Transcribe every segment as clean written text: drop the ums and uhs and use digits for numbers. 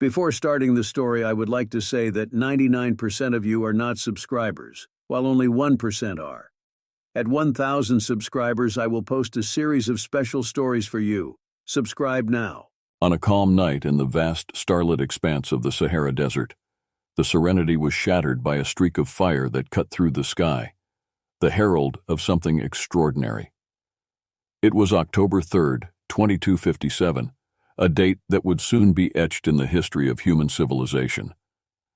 Before starting the story, I would like to say that 99% of you are not subscribers, while only 1% are. At 1,000 subscribers, I will post a series of special stories for you. Subscribe now. On a calm night in the vast starlit expanse of the Sahara Desert, the serenity was shattered by a streak of fire that cut through the sky, the herald of something extraordinary. It was October 3rd, 2257, a date that would soon be etched in the history of human civilization.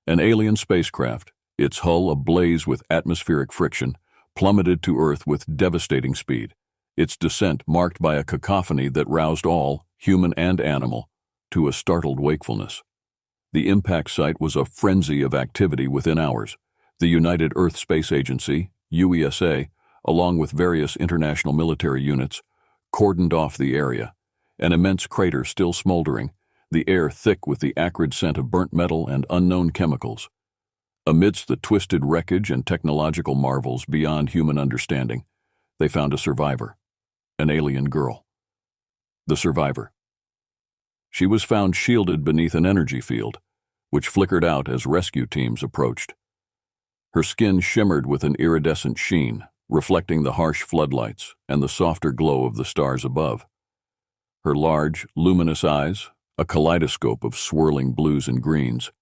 An alien spacecraft, its hull ablaze with atmospheric friction, plummeted to Earth with devastating speed, its descent marked by a cacophony that roused all, human and animal, to a startled wakefulness. The impact site was a frenzy of activity within hours. The United Earth Space Agency, UESA, along with various international military units, cordoned off the area, an immense crater still smoldering, the air thick with the acrid scent of burnt metal and unknown chemicals. Amidst the twisted wreckage and technological marvels beyond human understanding, they found a survivor, an alien girl. The survivor. She was found shielded beneath an energy field, which flickered out as rescue teams approached. Her skin shimmered with an iridescent sheen, reflecting the harsh floodlights and the softer glow of the stars above. Her large, luminous eyes, a kaleidoscope of swirling blues and greens,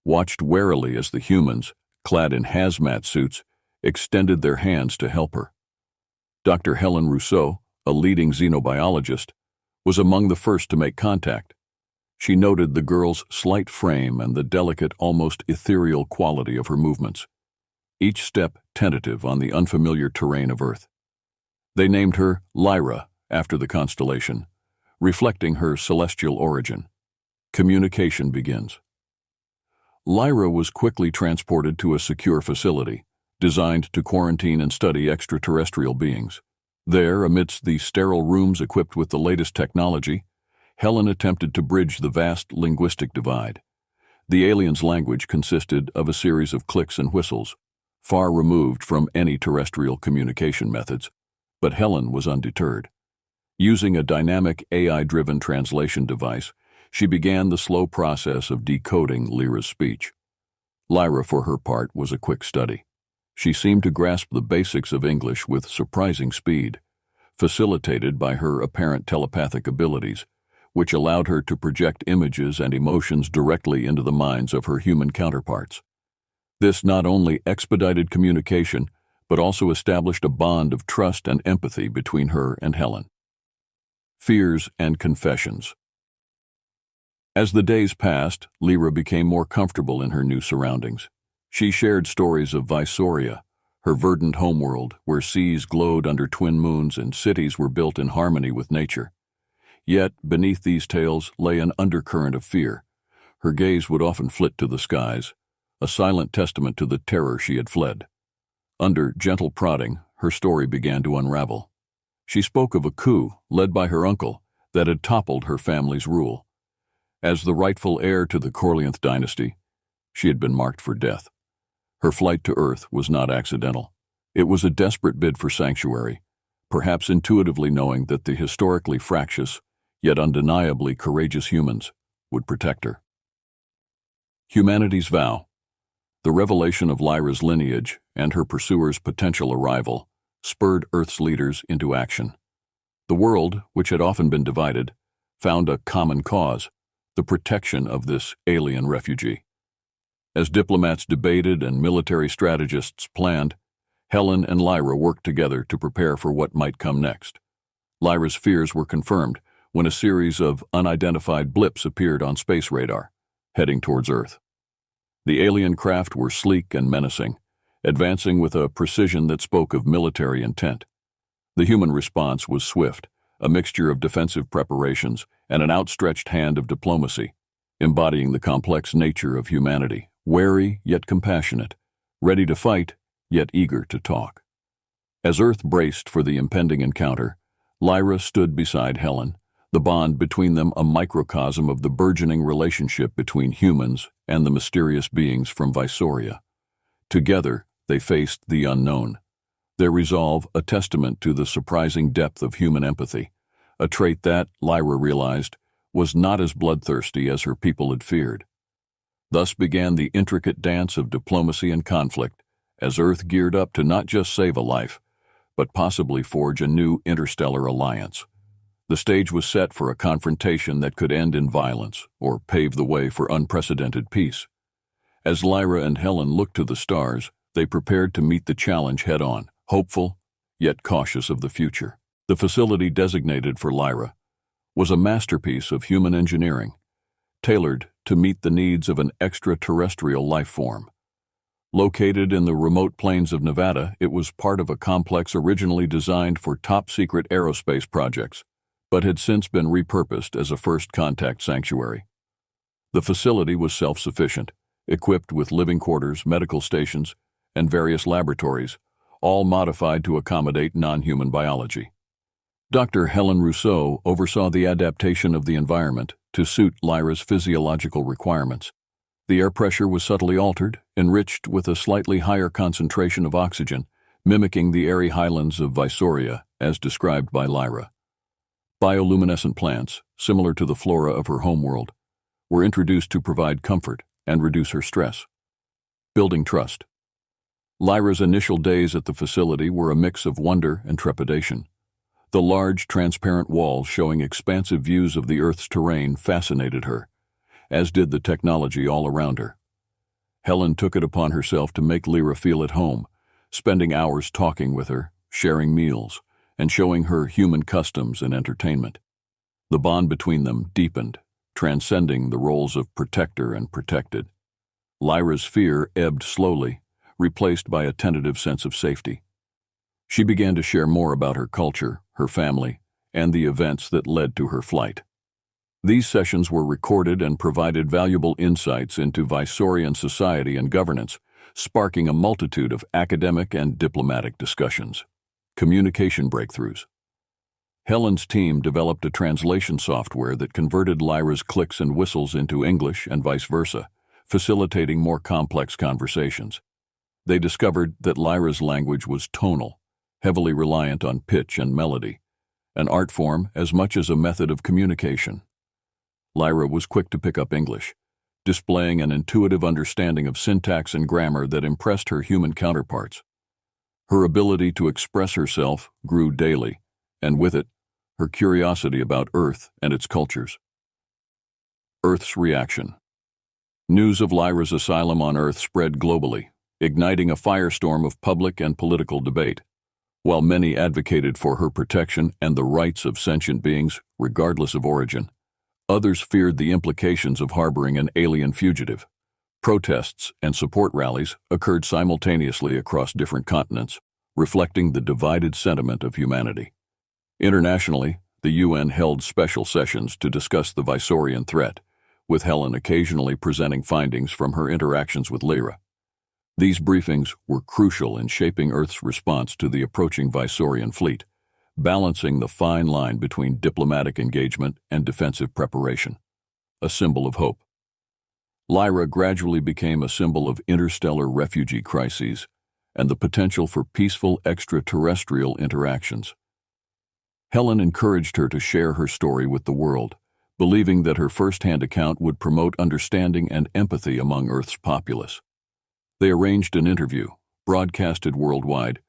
watched warily as the humans, clad in hazmat suits, extended their hands to help her. Dr. Helen Rousseau, a leading xenobiologist, was among the first to make contact. She noted the girl's slight frame and the delicate, almost ethereal quality of her movements, each step tentative on the unfamiliar terrain of Earth. They named her Lyra after the constellation, reflecting her celestial origin. Communication begins. Lyra was quickly transported to a secure facility, designed to quarantine and study extraterrestrial beings. There, amidst the sterile rooms equipped with the latest technology, Helen attempted to bridge the vast linguistic divide. The aliens' language consisted of a series of clicks and whistles, far removed from any terrestrial communication methods, but Helen was undeterred. Using a dynamic AI-driven translation device, she began the slow process of decoding Lyra's speech. Lyra, for her part, was a quick study. She seemed to grasp the basics of English with surprising speed, facilitated by her apparent telepathic abilities, which allowed her to project images and emotions directly into the minds of her human counterparts. This not only expedited communication, but also established a bond of trust and empathy between her and Helen. Fears and confessions. As the days passed, Lyra became more comfortable in her new surroundings. She shared stories of Visoria, her verdant homeworld, where seas glowed under twin moons and cities were built in harmony with nature. Yet, beneath these tales lay an undercurrent of fear. Her gaze would often flit to the skies, a silent testament to the terror she had fled. Under gentle prodding, her story began to unravel. She spoke of a coup, led by her uncle, that had toppled her family's rule. As the rightful heir to the Corleanth dynasty, she had been marked for death. Her flight to Earth was not accidental. It was a desperate bid for sanctuary, perhaps intuitively knowing that the historically fractious, yet undeniably courageous humans would protect her. Humanity's vow. The revelation of Lyra's lineage and her pursuer's potential arrival spurred Earth's leaders into action. The world, which had often been divided, found a common cause, the protection of this alien refugee. As diplomats debated and military strategists planned, Helen and Lyra worked together to prepare for what might come next. Lyra's fears were confirmed when a series of unidentified blips appeared on space radar, heading towards Earth. The alien craft were sleek and menacing, advancing with a precision that spoke of military intent. The human response was swift, a mixture of defensive preparations and an outstretched hand of diplomacy, embodying the complex nature of humanity, wary yet compassionate, ready to fight yet eager to talk. As Earth braced for the impending encounter, Lyra stood beside Helen, the bond between them a microcosm of the burgeoning relationship between humans and the mysterious beings from Visoria. Together, they faced the unknown, their resolve a testament to the surprising depth of human empathy, a trait that, Lyra realized, was not as bloodthirsty as her people had feared. Thus began the intricate dance of diplomacy and conflict, as Earth geared up to not just save a life, but possibly forge a new interstellar alliance. The stage was set for a confrontation that could end in violence or pave the way for unprecedented peace. As Lyra and Helen looked to the stars, they prepared to meet the challenge head-on, hopeful, yet cautious of the future. The facility designated for Lyra was a masterpiece of human engineering, tailored to meet the needs of an extraterrestrial life form. Located in the remote plains of Nevada, it was part of a complex originally designed for top-secret aerospace projects, but had since been repurposed as a first-contact sanctuary. The facility was self-sufficient, equipped with living quarters, medical stations, and various laboratories, all modified to accommodate non-human biology. Dr. Helen Rousseau oversaw the adaptation of the environment to suit Lyra's physiological requirements. The air pressure was subtly altered, enriched with a slightly higher concentration of oxygen, mimicking the airy highlands of Visoria as described by Lyra. Bioluminescent plants, similar to the flora of her homeworld, were introduced to provide comfort and reduce her stress. Building trust. Lyra's initial days at the facility were a mix of wonder and trepidation. The large, transparent walls showing expansive views of the Earth's terrain fascinated her, as did the technology all around her. Helen took it upon herself to make Lyra feel at home, spending hours talking with her, sharing meals, and showing her human customs and entertainment. The bond between them deepened, transcending the roles of protector and protected. Lyra's fear ebbed slowly, replaced by a tentative sense of safety. She began to share more about her culture, her family, and the events that led to her flight. These sessions were recorded and provided valuable insights into Visorian society and governance, sparking a multitude of academic and diplomatic discussions. Communication breakthroughs. Helen's team developed a translation software that converted Lyra's clicks and whistles into English and vice versa, facilitating more complex conversations. They discovered that Lyra's language was tonal, heavily reliant on pitch and melody, an art form as much as a method of communication. Lyra was quick to pick up English, displaying an intuitive understanding of syntax and grammar that impressed her human counterparts. Her ability to express herself grew daily, and with it, her curiosity about Earth and its cultures. Earth's reaction. News of Lyra's asylum on Earth spread globally, igniting a firestorm of public and political debate. While many advocated for her protection and the rights of sentient beings, regardless of origin, others feared the implications of harboring an alien fugitive. Protests and support rallies occurred simultaneously across different continents, reflecting the divided sentiment of humanity. Internationally, the UN held special sessions to discuss the Visorian threat, with Helen occasionally presenting findings from her interactions with Lyra. These briefings were crucial in shaping Earth's response to the approaching Visorian fleet, balancing the fine line between diplomatic engagement and defensive preparation, a symbol of hope. Lyra gradually became a symbol of interstellar refugee crises and the potential for peaceful extraterrestrial interactions. Helen encouraged her to share her story with the world, believing that her first-hand account would promote understanding and empathy among Earth's populace. They arranged an interview, broadcasted worldwide,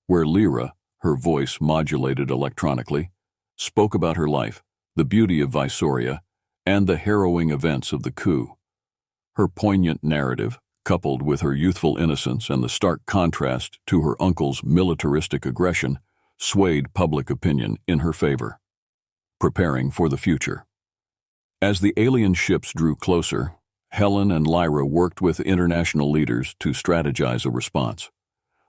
where Lyra, her voice modulated electronically, spoke about her life, the beauty of Visoria, and the harrowing events of the coup. Her poignant narrative, coupled with her youthful innocence and the stark contrast to her uncle's militaristic aggression, swayed public opinion in her favor. Preparing for the future. As the alien ships drew closer, Helen and Lyra worked with international leaders to strategize a response.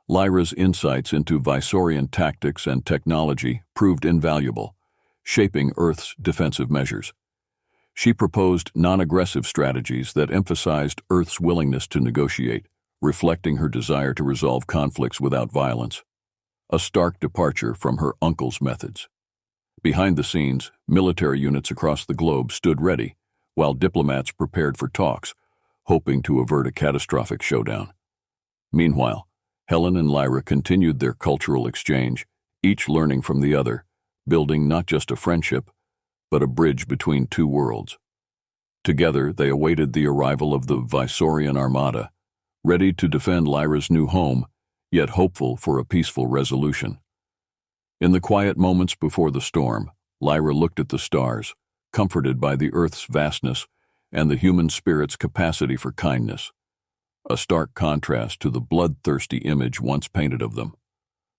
Lyra's insights into Visorian tactics and technology proved invaluable, shaping Earth's defensive measures. She proposed non-aggressive strategies that emphasized Earth's willingness to negotiate, reflecting her desire to resolve conflicts without violence, a stark departure from her uncle's methods. Behind the scenes, military units across the globe stood ready, while diplomats prepared for talks, hoping to avert a catastrophic showdown. Meanwhile, Helen and Lyra continued their cultural exchange, each learning from the other, building not just a friendship, but a bridge between two worlds. Together, they awaited the arrival of the Visorian armada, ready to defend Lyra's new home, yet hopeful for a peaceful resolution. In the quiet moments before the storm, Lyra looked at the stars, comforted by the Earth's vastness and the human spirit's capacity for kindness, a stark contrast to the bloodthirsty image once painted of them.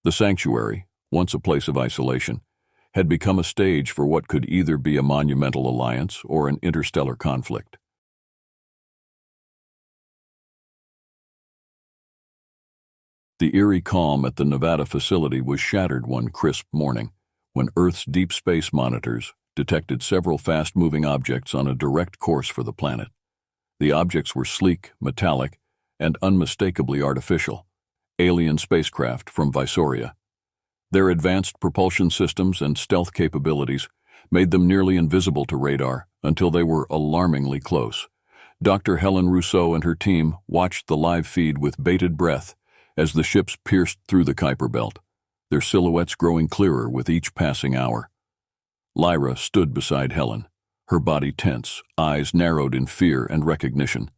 The sanctuary, once a place of isolation, had become a stage for what could either be a monumental alliance or an interstellar conflict. The eerie calm at the Nevada facility was shattered one crisp morning when Earth's deep space monitors detected several fast-moving objects on a direct course for the planet. The objects were sleek, metallic, and unmistakably artificial, alien spacecraft from Visoria. Their advanced propulsion systems and stealth capabilities made them nearly invisible to radar until they were alarmingly close. Dr. Helen Rousseau and her team watched the live feed with bated breath as the ships pierced through the Kuiper Belt, their silhouettes growing clearer with each passing hour. Lyra stood beside Helen, her body tense, eyes narrowed in fear and recognition.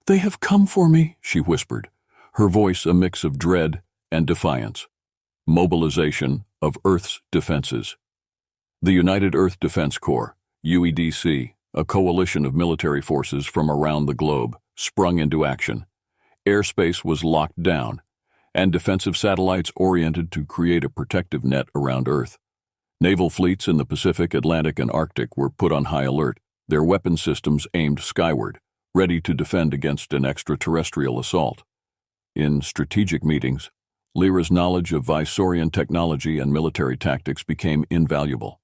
"They have come for me," she whispered, her voice a mix of dread and defiance. Mobilization of Earth's defenses. The United Earth Defense Corps, UEDC, a coalition of military forces from around the globe, sprung into action. Airspace was locked down, and defensive satellites oriented to create a protective net around Earth. Naval fleets in the Pacific, Atlantic, and Arctic were put on high alert, their weapon systems aimed skyward, ready to defend against an extraterrestrial assault. In strategic meetings, Lyra's knowledge of Visorian technology and military tactics became invaluable.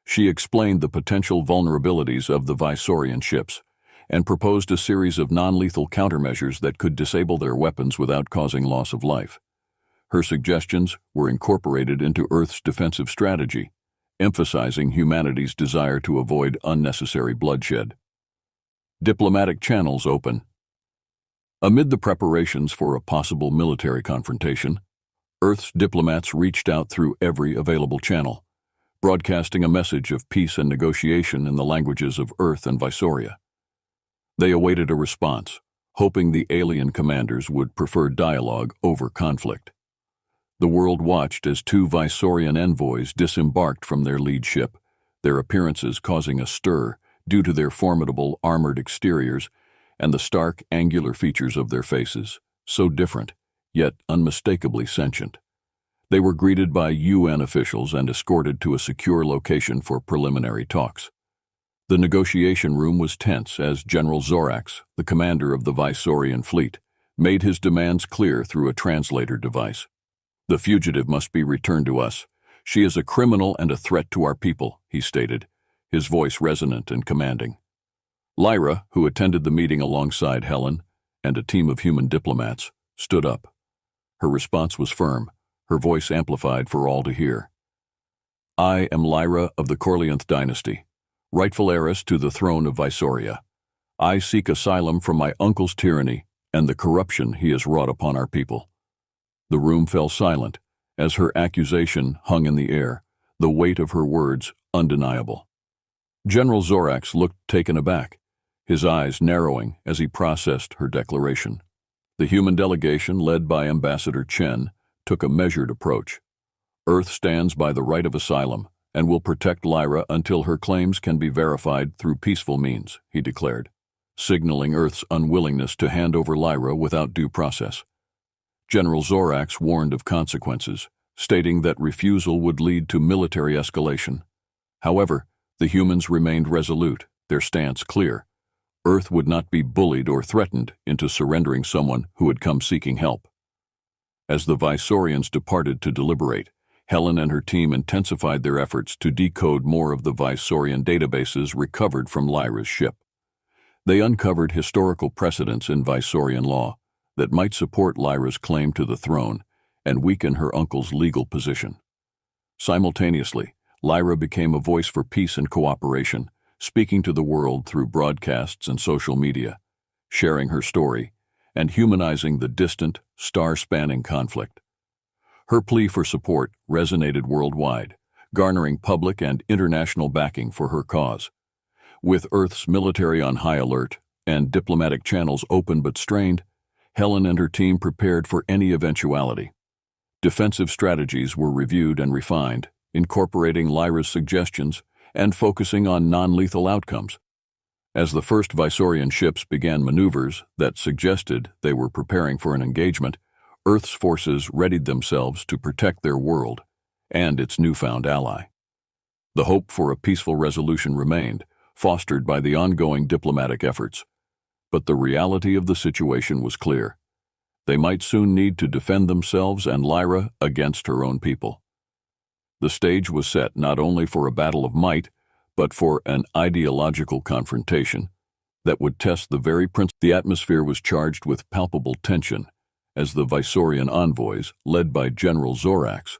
She explained the potential vulnerabilities of the Visorian ships and proposed a series of non-lethal countermeasures that could disable their weapons without causing loss of life. Her suggestions were incorporated into Earth's defensive strategy, emphasizing humanity's desire to avoid unnecessary bloodshed. Diplomatic channels open. Amid the preparations for a possible military confrontation, Earth's diplomats reached out through every available channel, broadcasting a message of peace and negotiation in the languages of Earth and Visoria. They awaited a response, hoping the alien commanders would prefer dialogue over conflict. The world watched as two Visorian envoys disembarked from their lead ship, their appearances causing a stir due to their formidable armored exteriors and the stark, angular features of their faces, so different, yet unmistakably sentient. They were greeted by UN officials and escorted to a secure location for preliminary talks. The negotiation room was tense as General Zorax, the commander of the Visorian fleet, made his demands clear through a translator device. "The fugitive must be returned to us. She is a criminal and a threat to our people," he stated, his voice resonant and commanding. Lyra, who attended the meeting alongside Helen and a team of human diplomats, stood up. Her response was firm, her voice amplified for all to hear. "I am Lyra of the Corleanth dynasty, rightful heiress to the throne of Visoria. I seek asylum from my uncle's tyranny and the corruption he has wrought upon our people." The room fell silent as her accusation hung in the air, the weight of her words undeniable. General Zorax looked taken aback, his eyes narrowing as he processed her declaration. The human delegation, led by Ambassador Chen, took a measured approach. "Earth stands by the right of asylum and will protect Lyra until her claims can be verified through peaceful means," he declared, signaling Earth's unwillingness to hand over Lyra without due process. General Zorax warned of consequences, stating that refusal would lead to military escalation. However, the humans remained resolute, their stance clear. Earth would not be bullied or threatened into surrendering someone who had come seeking help. As the Visorians departed to deliberate, Helen and her team intensified their efforts to decode more of the Visorian databases recovered from Lyra's ship. They uncovered historical precedents in Visorian law that might support Lyra's claim to the throne and weaken her uncle's legal position. Simultaneously, Lyra became a voice for peace and cooperation, speaking to the world through broadcasts and social media, sharing her story, and humanizing the distant, star-spanning conflict. Her plea for support resonated worldwide, garnering public and international backing for her cause. With Earth's military on high alert and diplomatic channels open but strained, Helen and her team prepared for any eventuality. Defensive strategies were reviewed and refined, incorporating Lyra's suggestions and focusing on non-lethal outcomes. As the first Visorian ships began maneuvers that suggested they were preparing for an engagement, Earth's forces readied themselves to protect their world and its newfound ally. The hope for a peaceful resolution remained, fostered by the ongoing diplomatic efforts. But the reality of the situation was clear. They might soon need to defend themselves and Lyra against her own people. The stage was set not only for a battle of might, but for an ideological confrontation that would test the very principle. The atmosphere was charged with palpable tension as the Visorian envoys, led by General Zorax,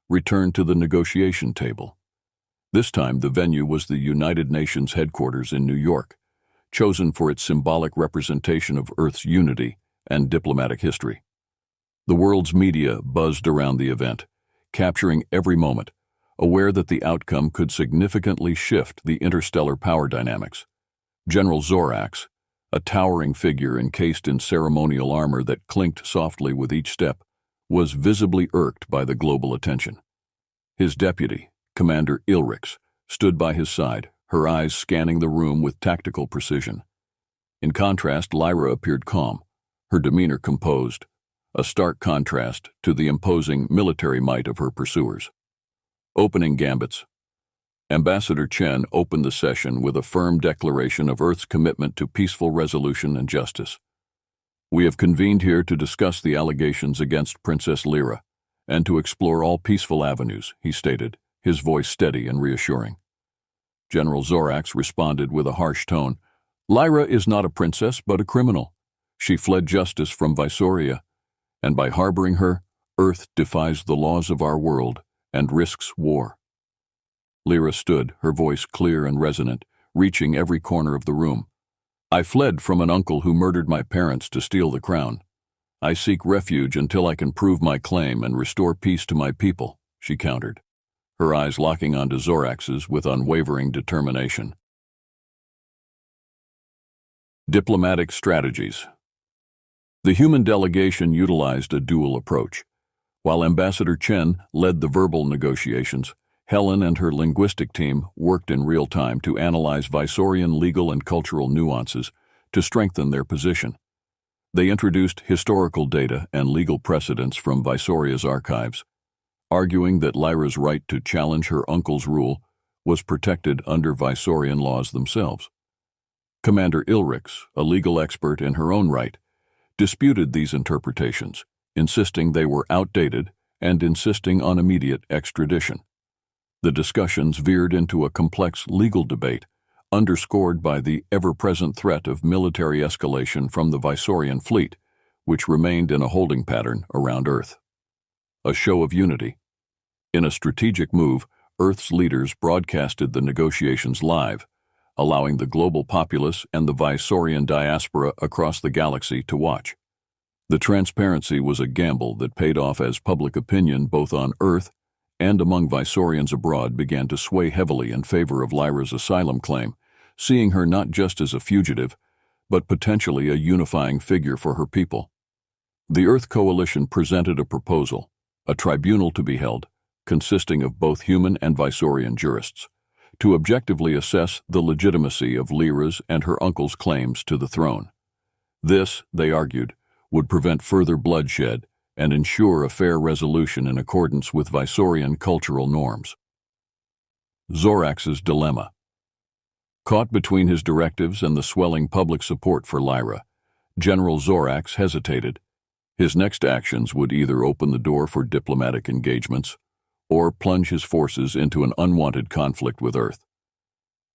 returned to the negotiation table. This time the venue was the United Nations headquarters in New York, chosen for its symbolic representation of Earth's unity and diplomatic history. The world's media buzzed around the event, capturing every moment, aware that the outcome could significantly shift the interstellar power dynamics. General Zorax, a towering figure encased in ceremonial armor that clinked softly with each step, was visibly irked by the global attention. His deputy, Commander Ilrix, stood by his side, her eyes scanning the room with tactical precision. In contrast, Lyra appeared calm, her demeanor composed, a stark contrast to the imposing military might of her pursuers. Opening gambits. Ambassador Chen opened the session with a firm declaration of Earth's commitment to peaceful resolution and justice. "We have convened here to discuss the allegations against Princess Lyra and to explore all peaceful avenues," he stated, his voice steady and reassuring. General Zorax responded with a harsh tone. "Lyra is not a princess, but a criminal. She fled justice from Visoria, and by harboring her, Earth defies the laws of our world and risks war." Lyra stood, her voice clear and resonant, reaching every corner of the room. "I fled from an uncle who murdered my parents to steal the crown. I seek refuge until I can prove my claim and restore peace to my people," she countered, her eyes locking onto Zorax's with unwavering determination. Diplomatic strategies. The human delegation utilized a dual approach. While Ambassador Chen led the verbal negotiations, Helen and her linguistic team worked in real time to analyze Visorian legal and cultural nuances to strengthen their position. They introduced historical data and legal precedents from Visoria's archives, arguing that Lyra's right to challenge her uncle's rule was protected under Visorian laws themselves. Commander Ilrix, a legal expert in her own right, disputed these interpretations, insisting they were outdated and insisting on immediate extradition. The discussions veered into a complex legal debate, underscored by the ever-present threat of military escalation from the Visorian fleet, which remained in a holding pattern around Earth. A show of unity. In a strategic move, Earth's leaders broadcasted the negotiations live, allowing the global populace and the Visorian diaspora across the galaxy to watch. The transparency was a gamble that paid off as public opinion both on Earth and among Visorians abroad began to sway heavily in favor of Lyra's asylum claim, seeing her not just as a fugitive, but potentially a unifying figure for her people. The Earth Coalition presented a proposal, a tribunal to be held, consisting of both human and Visorian jurists, to objectively assess the legitimacy of Lyra's and her uncle's claims to the throne. This, they argued, would prevent further bloodshed and ensure a fair resolution in accordance with Visorian cultural norms. Zorax's dilemma. Caught between his directives and the swelling public support for Lyra, General Zorax hesitated. His next actions would either open the door for diplomatic engagements or plunge his forces into an unwanted conflict with Earth.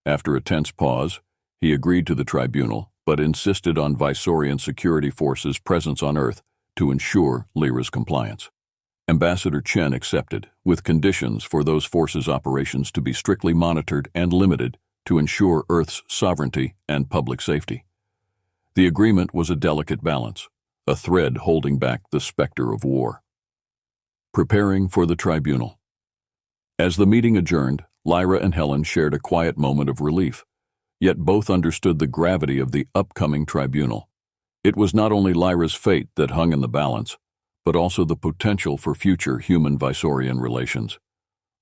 After a tense pause, he agreed to the tribunal, but insisted on Visorian security forces' presence on Earth to ensure Lyra's compliance. Ambassador Chen accepted, with conditions for those forces' operations to be strictly monitored and limited to ensure Earth's sovereignty and public safety. The agreement was a delicate balance, a thread holding back the specter of war. Preparing for the tribunal. As the meeting adjourned, Lyra and Helen shared a quiet moment of relief. Yet both understood the gravity of the upcoming tribunal. It was not only Lyra's fate that hung in the balance, but also the potential for future human-Visorian relations.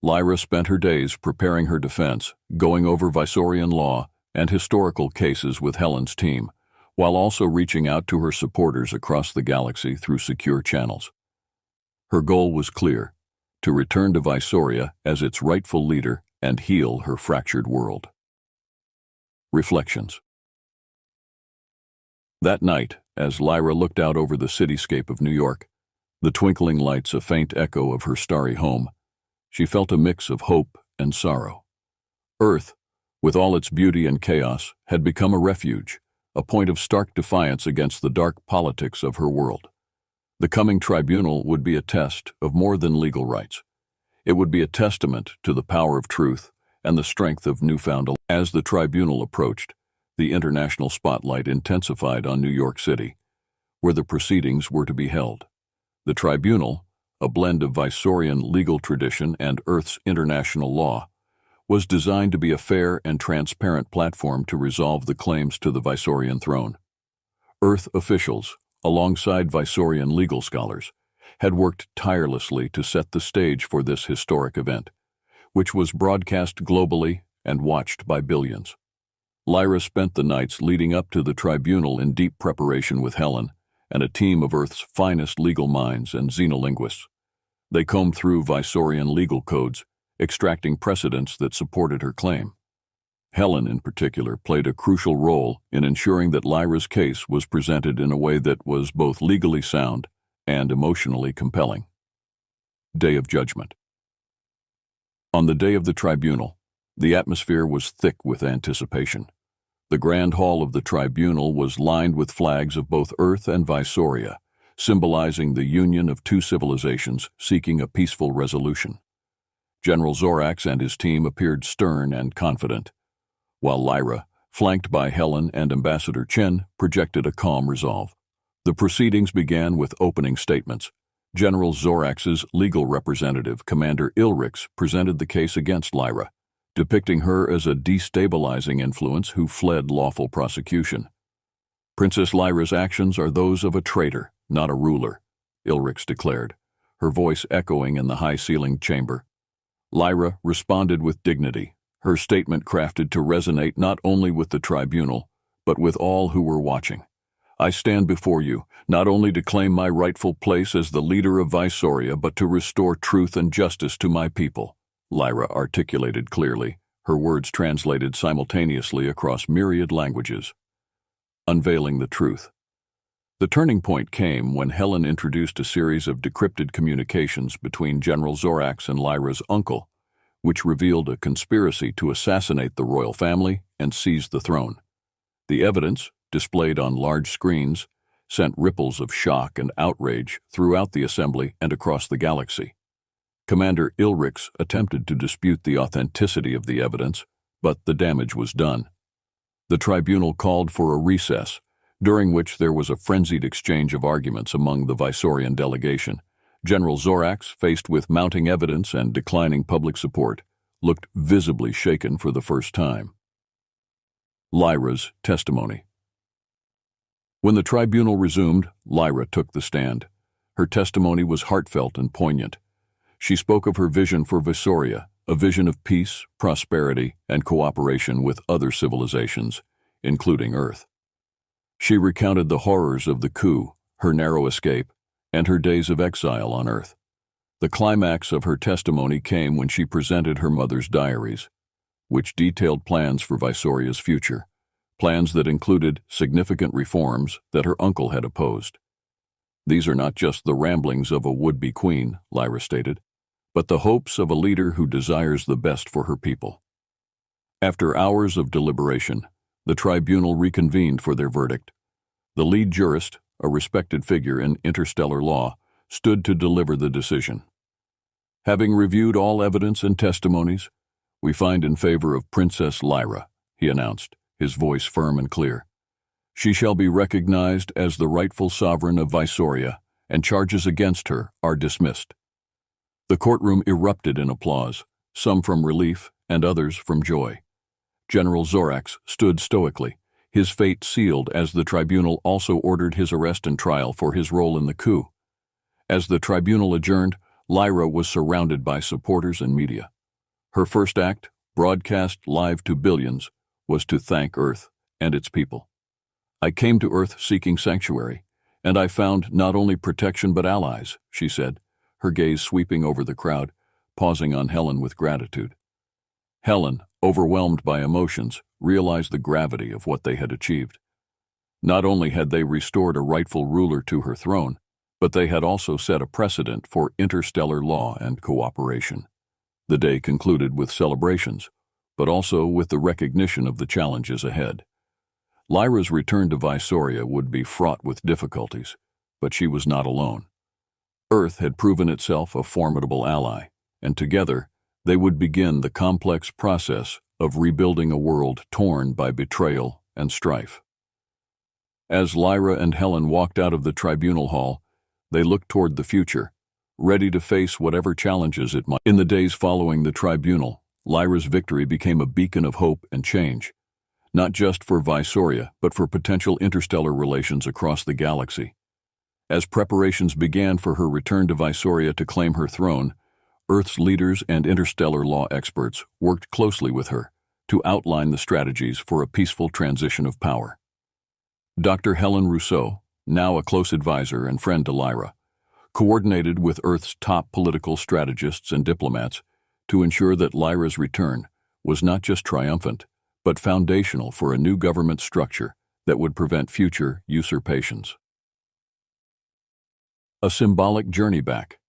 Lyra spent her days preparing her defense, going over Visorian law and historical cases with Helen's team, while also reaching out to her supporters across the galaxy through secure channels. Her goal was clear: to return to Visoria as its rightful leader and heal her fractured world. Reflections. That night, as Lyra looked out over the cityscape of New York, the twinkling lights a faint echo of her starry home, she felt a mix of hope and sorrow. Earth, with all its beauty and chaos, had become a refuge, a point of stark defiance against the dark politics of her world. The coming tribunal would be a test of more than legal rights. It would be a testament to the power of truth and the strength of newfound. As the tribunal approached, the international spotlight intensified on New York City, where the proceedings were to be held. The tribunal, a blend of Visorian legal tradition and Earth's international law, was designed to be a fair and transparent platform to resolve the claims to the Visorian throne. Earth officials, alongside Visorian legal scholars, had worked tirelessly to set the stage for this historic event, which was broadcast globally and watched by billions. Lyra spent the nights leading up to the tribunal in deep preparation with Helen and a team of Earth's finest legal minds and xenolinguists. They combed through Visorian legal codes, extracting precedents that supported her claim. Helen, in particular, played a crucial role in ensuring that Lyra's case was presented in a way that was both legally sound and emotionally compelling. Day of Judgment. On the day of the tribunal, the atmosphere was thick with anticipation. The grand hall of the tribunal was lined with flags of both Earth and Visoria, symbolizing the union of two civilizations seeking a peaceful resolution. General Zorax and his team appeared stern and confident, while Lyra, flanked by Helen and Ambassador Chen, projected a calm resolve. The proceedings began with opening statements. General Zorax's legal representative, Commander Ilrix, presented the case against Lyra, depicting her as a destabilizing influence who fled lawful prosecution. Princess Lyra's actions are those of a traitor, not a ruler, Ilrix declared, her voice echoing in the high-ceilinged chamber. Lyra responded with dignity, her statement crafted to resonate not only with the tribunal, but with all who were watching. I stand before you, not only to claim my rightful place as the leader of Visoria, but to restore truth and justice to my people, Lyra articulated clearly, her words translated simultaneously across myriad languages. Unveiling the truth. The turning point came when Helen introduced a series of decrypted communications between General Zorax and Lyra's uncle, which revealed a conspiracy to assassinate the royal family and seize the throne. The evidence, displayed on large screens, sent ripples of shock and outrage throughout the assembly and across the galaxy. Commander Ilrix attempted to dispute the authenticity of the evidence, but the damage was done. The tribunal called for a recess, during which there was a frenzied exchange of arguments among the Visorian delegation. General Zorax, faced with mounting evidence and declining public support, looked visibly shaken for the first time. Lyra's testimony. When the tribunal resumed, Lyra took the stand. Her testimony was heartfelt and poignant. She spoke of her vision for Visoria, a vision of peace, prosperity, and cooperation with other civilizations, including Earth. She recounted the horrors of the coup, her narrow escape, and her days of exile on Earth. The climax of her testimony came when she presented her mother's diaries, which detailed plans for Visoria's future, plans that included significant reforms that her uncle had opposed. These are not just the ramblings of a would-be queen, Lyra stated, but the hopes of a leader who desires the best for her people. After hours of deliberation, the tribunal reconvened for their verdict. The lead jurist, a respected figure in interstellar law, stood to deliver the decision. Having reviewed all evidence and testimonies, we find in favor of Princess Lyra, he announced, his voice firm and clear. She shall be recognized as the rightful sovereign of Visoria, and charges against her are dismissed. The courtroom erupted in applause, some from relief and others from joy. General Zorax stood stoically, his fate sealed as the tribunal also ordered his arrest and trial for his role in the coup. As the tribunal adjourned, Lyra was surrounded by supporters and media. Her first act, broadcast live to billions, was to thank Earth and its people. "I came to Earth seeking sanctuary, and I found not only protection but allies," she said, her gaze sweeping over the crowd, pausing on Helen with gratitude. Helen, overwhelmed by emotions, realized the gravity of what they had achieved. Not only had they restored a rightful ruler to her throne, but they had also set a precedent for interstellar law and cooperation. The day concluded with celebrations, but also with the recognition of the challenges ahead. Lyra's return to Visoria would be fraught with difficulties, but she was not alone. Earth had proven itself a formidable ally, and together they would begin the complex process of rebuilding a world torn by betrayal and strife. As Lyra and Helen walked out of the tribunal hall, they looked toward the future, ready to face whatever challenges it might. In the days following the tribunal, Lyra's victory became a beacon of hope and change, not just for Visoria, but for potential interstellar relations across the galaxy. As preparations began for her return to Visoria to claim her throne, Earth's leaders and interstellar law experts worked closely with her to outline the strategies for a peaceful transition of power. Dr. Helen Rousseau, now a close advisor and friend to Lyra, coordinated with Earth's top political strategists and diplomats to ensure that Lyra's return was not just triumphant, but foundational for a new government structure that would prevent future usurpations. A symbolic journey back.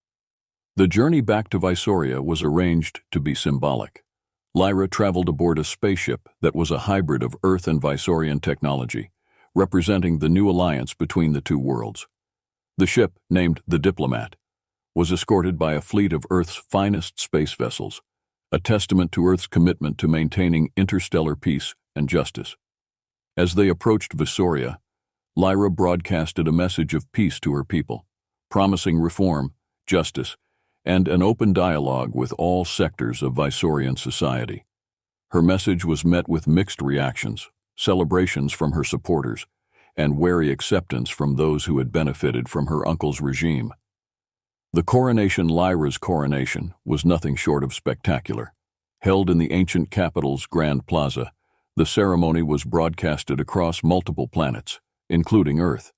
The journey back to Visoria was arranged to be symbolic. Lyra traveled aboard a spaceship that was a hybrid of Earth and Visorian technology, representing the new alliance between the two worlds. The ship, named the Diplomat, was escorted by a fleet of Earth's finest space vessels, a testament to Earth's commitment to maintaining interstellar peace and justice. As they approached Visoria, Lyra broadcasted a message of peace to her people, promising reform, justice, and an open dialogue with all sectors of Visorian society. Her message was met with mixed reactions, celebrations from her supporters, and wary acceptance from those who had benefited from her uncle's regime. The coronation, Lyra's coronation, was nothing short of spectacular. Held in the ancient capital's Grand Plaza, the ceremony was broadcasted across multiple planets, including Earth.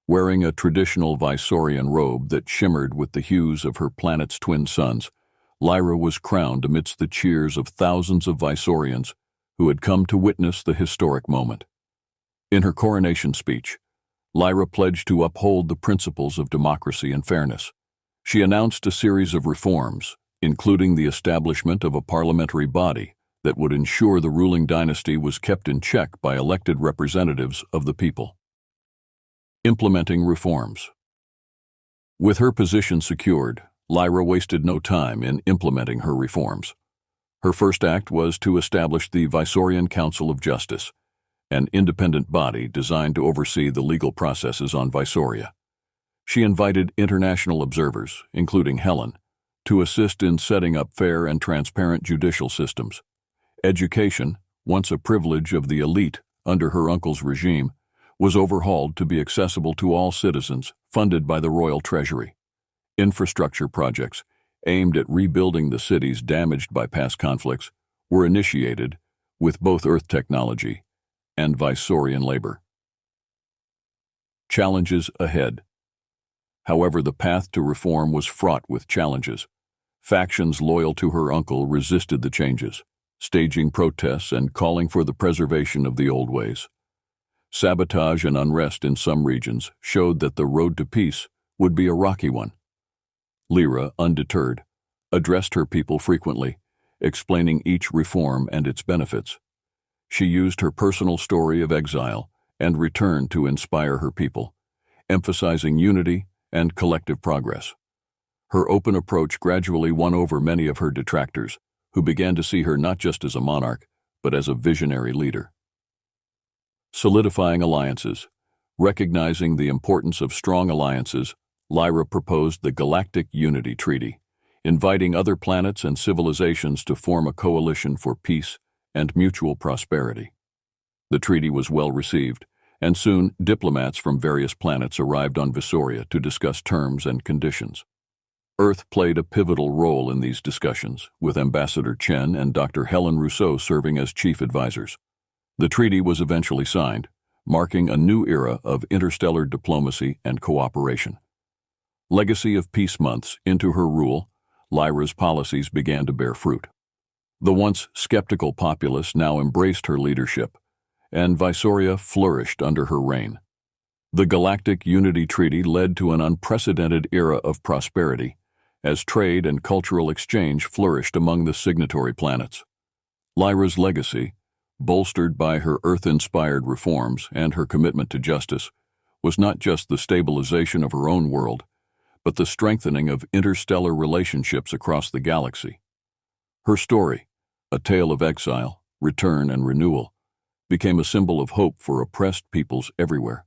Wearing a traditional Visorian robe that shimmered with the hues of her planet's twin suns, Lyra was crowned amidst the cheers of thousands of Visorians who had come to witness the historic moment. In her coronation speech, Lyra pledged to uphold the principles of democracy and fairness. She announced a series of reforms, including the establishment of a parliamentary body that would ensure the ruling dynasty was kept in check by elected representatives of the people. Implementing reforms. With her position secured, Lyra wasted no time in implementing her reforms. Her first act was to establish the Visorian Council of Justice, an independent body designed to oversee the legal processes on Visoria. She invited international observers, including Helen, to assist in setting up fair and transparent judicial systems. Education, once a privilege of the elite under her uncle's regime, was overhauled to be accessible to all citizens, funded by the royal treasury. Infrastructure projects, aimed at rebuilding the cities damaged by past conflicts, were initiated with both Earth technology and Visorian labor. Challenges ahead. However, the path to reform was fraught with challenges. Factions loyal to her uncle resisted the changes, staging protests and calling for the preservation of the old ways. Sabotage and unrest in some regions showed that the road to peace would be a rocky one. Lyra, undeterred, addressed her people frequently, explaining each reform and its benefits. She used her personal story of exile and return to inspire her people, emphasizing unity and collective progress. Her open approach gradually won over many of her detractors, who began to see her not just as a monarch, but as a visionary leader. Solidifying alliances. Recognizing the importance of strong alliances, Lyra proposed the Galactic Unity Treaty, inviting other planets and civilizations to form a coalition for peace and mutual prosperity. The treaty was well received, and soon diplomats from various planets arrived on Visoria to discuss terms and conditions. Earth played a pivotal role in these discussions, with Ambassador Chen and Dr. Helen Rousseau serving as chief advisors. The treaty was eventually signed, marking a new era of interstellar diplomacy and cooperation. Legacy of peace months into her rule, Lyra's policies began to bear fruit. The once skeptical populace now embraced her leadership, and Visoria flourished under her reign. The Galactic Unity Treaty led to an unprecedented era of prosperity, as trade and cultural exchange flourished among the signatory planets. Lyra's legacy, bolstered by her Earth-inspired reforms and her commitment to justice, was not just the stabilization of her own world, but the strengthening of interstellar relationships across the galaxy. Her story, a tale of exile, return, and renewal, became a symbol of hope for oppressed peoples everywhere.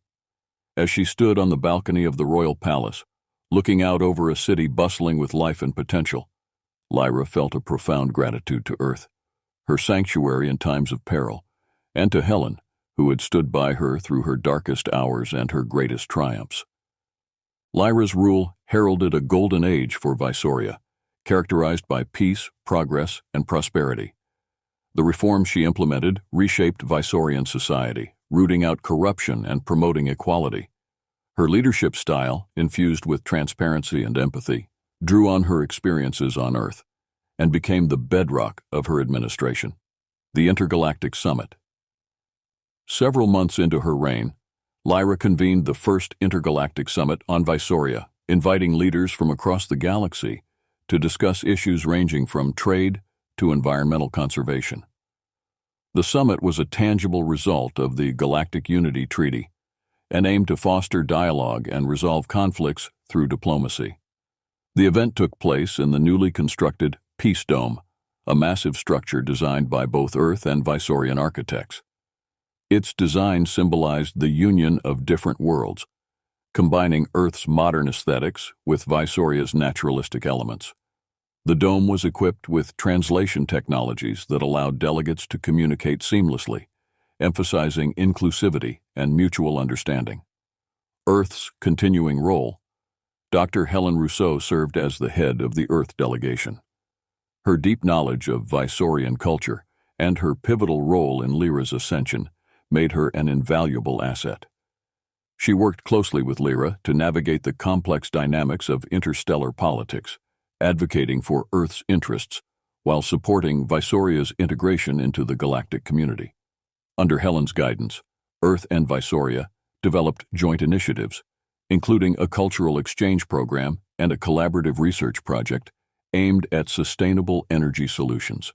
As she stood on the balcony of the royal palace, looking out over a city bustling with life and potential, Lyra felt a profound gratitude to Earth, her sanctuary in times of peril, and to Helen, who had stood by her through her darkest hours and her greatest triumphs. Lyra's rule heralded a golden age for Visoria, characterized by peace, progress, and prosperity. The reforms she implemented reshaped Visorian society, rooting out corruption and promoting equality. Her leadership style, infused with transparency and empathy, drew on her experiences on Earth and became the bedrock of her administration. The Intergalactic Summit. Several months into her reign, Lyra convened the first Intergalactic Summit on Visoria, inviting leaders from across the galaxy to discuss issues ranging from trade to environmental conservation. The summit was a tangible result of the Galactic Unity Treaty and aimed to foster dialogue and resolve conflicts through diplomacy. The event took place in the newly constructed Peace Dome, a massive structure designed by both Earth and Visorian architects. Its design symbolized the union of different worlds, combining Earth's modern aesthetics with Visoria's naturalistic elements. The dome was equipped with translation technologies that allowed delegates to communicate seamlessly, emphasizing inclusivity and mutual understanding. Earth's continuing role. Dr. Helen Rousseau served as the head of the Earth delegation. Her deep knowledge of Visorian culture and her pivotal role in Lyra's ascension made her an invaluable asset. She worked closely with Lyra to navigate the complex dynamics of interstellar politics, advocating for Earth's interests while supporting Visoria's integration into the galactic community. Under Helen's guidance, Earth and Visoria developed joint initiatives, including a cultural exchange program and a collaborative research project aimed at sustainable energy solutions.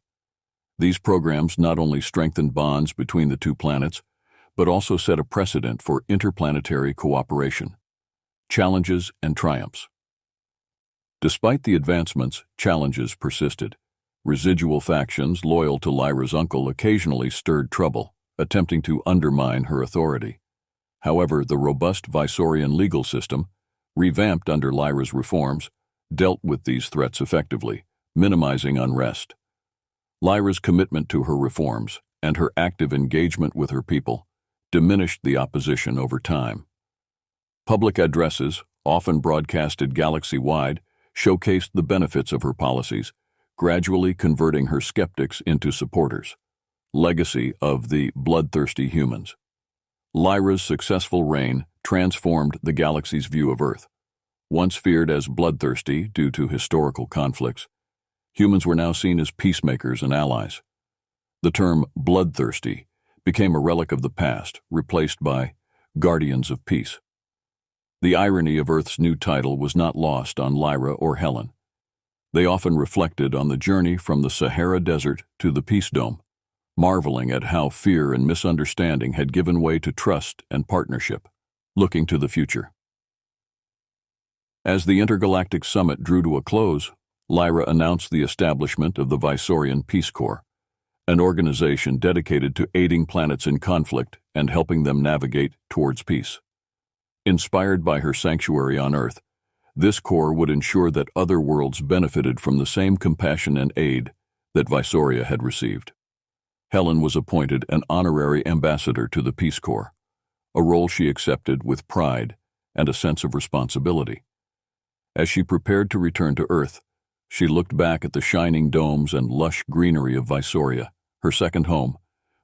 These programs not only strengthened bonds between the two planets, but also set a precedent for interplanetary cooperation. Challenges and triumphs. Despite the advancements, challenges persisted. Residual factions loyal to Lyra's uncle occasionally stirred trouble, attempting to undermine her authority. However, the robust Visorian legal system, revamped under Lyra's reforms, dealt with these threats effectively, minimizing unrest. Lyra's commitment to her reforms and her active engagement with her people diminished the opposition over time. Public addresses, often broadcasted galaxy-wide, showcased the benefits of her policies, gradually converting her skeptics into supporters. Legacy of the bloodthirsty humans. Lyra's successful reign transformed the galaxy's view of Earth. Once feared as bloodthirsty due to historical conflicts, humans were now seen as peacemakers and allies. The term bloodthirsty became a relic of the past, replaced by guardians of peace. The irony of Earth's new title was not lost on Lyra or Helen. They often reflected on the journey from the Sahara Desert to the Peace Dome, marveling at how fear and misunderstanding had given way to trust and partnership, looking to the future. As the Intergalactic Summit drew to a close, Lyra announced the establishment of the Visorian Peace Corps, an organization dedicated to aiding planets in conflict and helping them navigate towards peace. Inspired by her sanctuary on Earth, this corps would ensure that other worlds benefited from the same compassion and aid that Visoria had received. Helen was appointed an honorary ambassador to the Peace Corps, a role she accepted with pride and a sense of responsibility. As she prepared to return to Earth, she looked back at the shining domes and lush greenery of Visoria, her second home,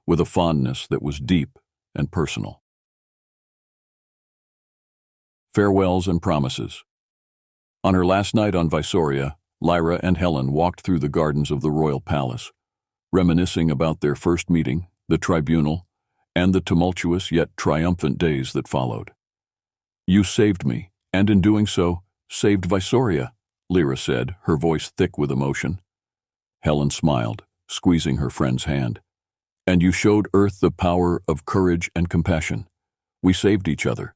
with a fondness that was deep and personal. Farewells and promises. On her last night on Visoria, Lyra and Helen walked through the gardens of the royal palace, reminiscing about their first meeting, the tribunal, and the tumultuous yet triumphant days that followed. "You saved me, and in doing so, saved Visoria," Lyra said, her voice thick with emotion. Helen smiled, squeezing her friend's hand. "And you showed Earth the power of courage and compassion. We saved each other."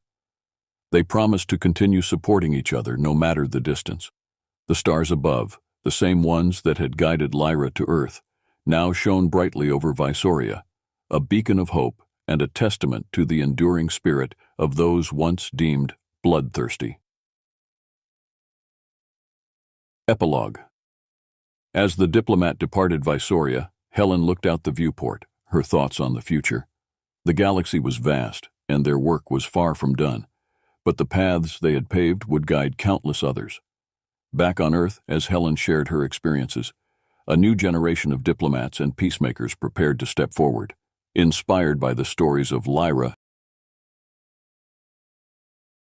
They promised to continue supporting each other no matter the distance. The stars above, the same ones that had guided Lyra to Earth, now shone brightly over Visoria, a beacon of hope and a testament to the enduring spirit of those once deemed bloodthirsty. Epilogue. As the diplomat departed Visoria, Helen looked out the viewport, her thoughts on the future. The galaxy was vast, and their work was far from done, but the paths they had paved would guide countless others. Back on Earth, as Helen shared her experiences, a new generation of diplomats and peacemakers prepared to step forward, inspired by the stories of Lyra